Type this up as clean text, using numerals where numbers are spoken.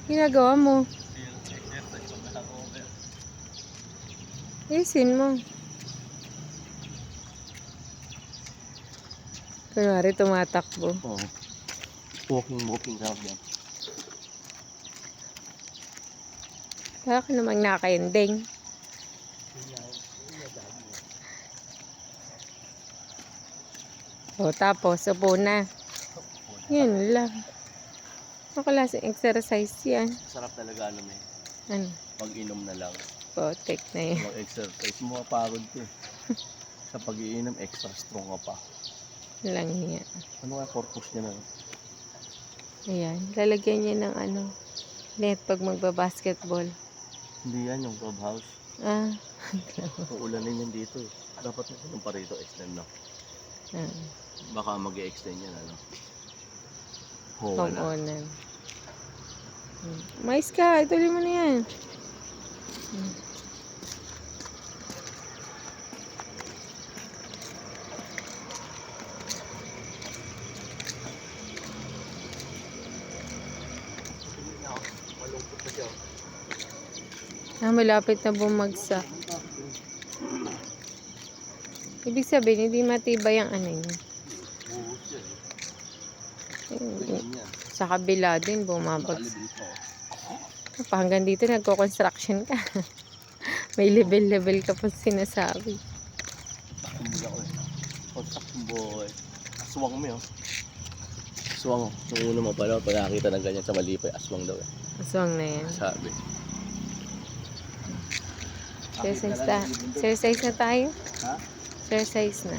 Ginagawa mo. Isin mo. Kunwari tumatakbo. Oo. Walking lang yan. Kaya ka namang nakaending. O tapos, upo na. Yun lang. Ano klaseng exercise yan? Sarap talaga ano may. Ano? Pag-inom na lang. Potek na yan. Mag-exercise. Mapapagod ka eh. Sa pag-iinom, extra strong ka pa. Lang niya. Ano kaya purpose niya na? Ayan. Lalagyan niya ng ano. Net pag magbabasketball. Hindi yan yung clubhouse. Ah. Uulanin yan dito eh. Dapat na ganun pa rito extend na. Baka mag-e-extend yan ano. Hoa na. Homeowner. Mais ka. Ituloy mo na yan. Malungkot na siya. Malapit na bumagsak. Ibig sabihin, hindi matibay ang ano niya. Buhos siya eh. Sa kabila din, bumabagsak. Nakalibil pa oh. Hanggang dito, nagko-construction ka. May level-level ka pa sinasabi. Kumbaga ko eh. Construction boy. Aswang mo yun. Aswang oh. Nung una mo pala, pag nakakita ng ganyan sa Malipay, aswang daw eh. Aswang na yan. Sabi. Exercise na tayo. Ha? Exercise na.